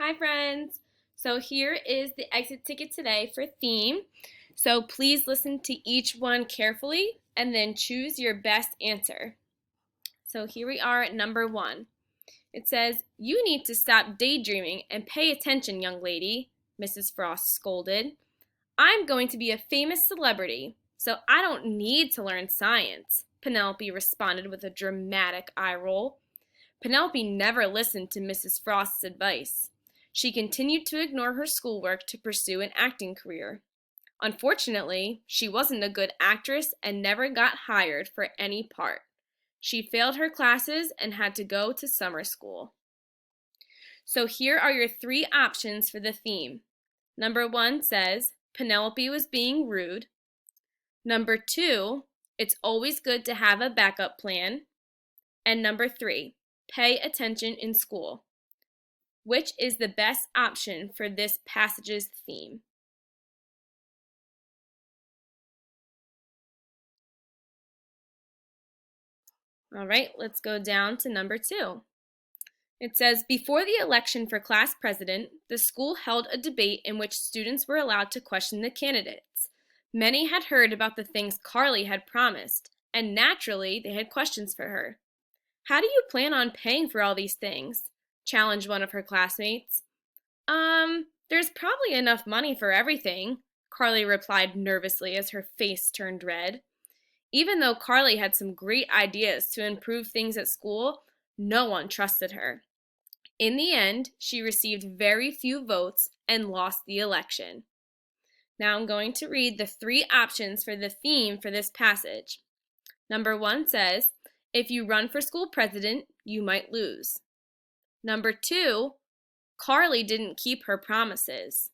Hi friends! So here is the exit ticket today for theme. So please listen to each one carefully and then choose your best answer. So here we are at number 1. It says, "You need to stop daydreaming and pay attention, young lady," Mrs. Frost scolded. "I'm going to be a famous celebrity, so I don't need to learn science," Penelope responded with a dramatic eye roll. Penelope never listened to Mrs. Frost's advice. She continued to ignore her schoolwork to pursue an acting career. Unfortunately, she wasn't a good actress and never got hired for any part. She failed her classes and had to go to summer school. So here are your 3 options for the theme. Number 1 says, Penelope was being rude. Number 2, it's always good to have a backup plan. And number 3, pay attention in school. Which is the best option for this passage's theme? All right, let's go down to number 2. It says, before the election for class president, the school held a debate in which students were allowed to question the candidates. Many had heard about the things Carly had promised, and naturally, they had questions for her. "How do you plan on paying for all these things?" challenged one of her classmates. There's probably enough money for everything," Carly replied nervously as her face turned red. Even though Carly had some great ideas to improve things at school, no one trusted her. In the end, she received very few votes and lost the election. Now I'm going to read the 3 options for the theme for this passage. Number 1 says, if you run for school president, you might lose. Number 2, Carly didn't keep her promises.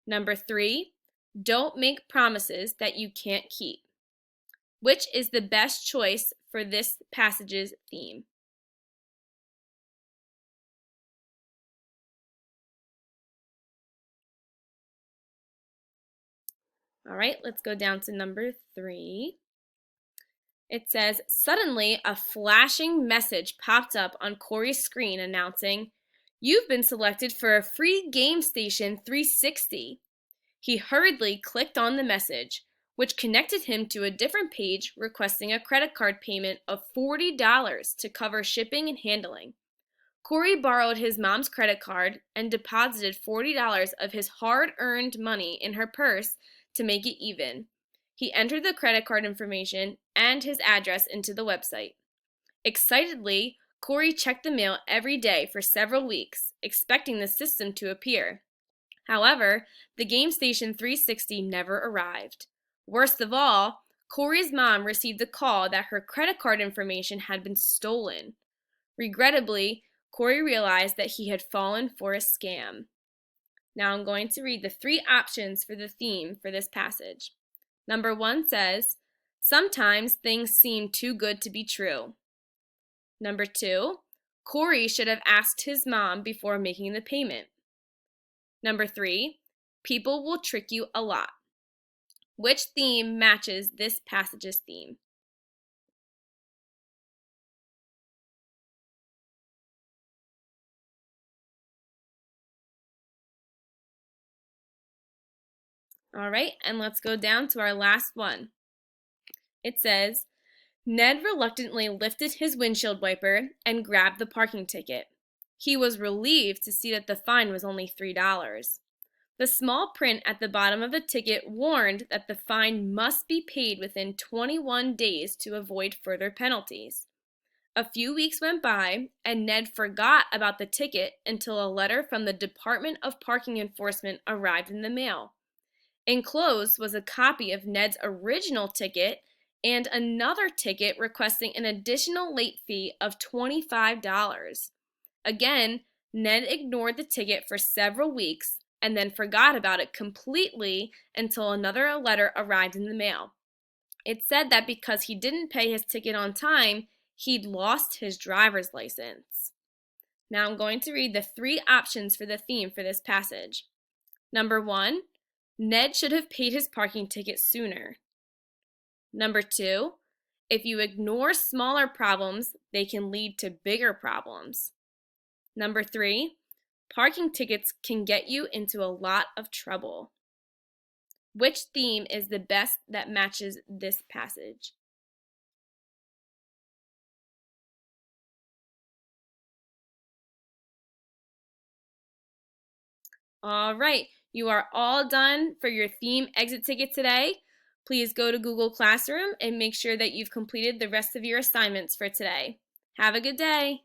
Number 3, don't make promises that you can't keep. Which is the best choice for this passage's theme? All right, let's go down to number 3. It says, suddenly a flashing message popped up on Corey's screen announcing, "You've been selected for a free Game Station 360. He hurriedly clicked on the message, which connected him to a different page requesting a credit card payment of $40 to cover shipping and handling. Corey borrowed his mom's credit card and deposited $40 of his hard-earned money in her purse to make it even. He entered the credit card information and his address into the website. Excitedly, Corey checked the mail every day for several weeks, expecting the system to appear. However, the Game Station 360 never arrived. Worst of all, Corey's mom received a call that her credit card information had been stolen. Regrettably, Corey realized that he had fallen for a scam. Now I'm going to read the 3 options for the theme for this passage. Number 1 says, sometimes things seem too good to be true. Number 2, Corey should have asked his mom before making the payment. Number 3, people will trick you a lot. Which theme matches this passage's theme? All right, and let's go down to our last one. It says, Ned reluctantly lifted his windshield wiper and grabbed the parking ticket. He was relieved to see that the fine was only $3. The small print at the bottom of the ticket warned that the fine must be paid within 21 days to avoid further penalties. A few weeks went by, and Ned forgot about the ticket until a letter from the Department of Parking Enforcement arrived in the mail. Enclosed was a copy of Ned's original ticket and another ticket requesting an additional late fee of $25. Again, Ned ignored the ticket for several weeks and then forgot about it completely until another letter arrived in the mail. It said that because he didn't pay his ticket on time, he'd lost his driver's license. Now I'm going to read the 3 options for the theme for this passage. Number 1, Ned should have paid his parking ticket sooner. Number 2, if you ignore smaller problems, they can lead to bigger problems. Number 3, Parking tickets can get you into a lot of trouble. Which theme is the best that matches this passage? All right, you are all done for your theme exit ticket today. Please go to Google Classroom and make sure that you've completed the rest of your assignments for today. Have a good day.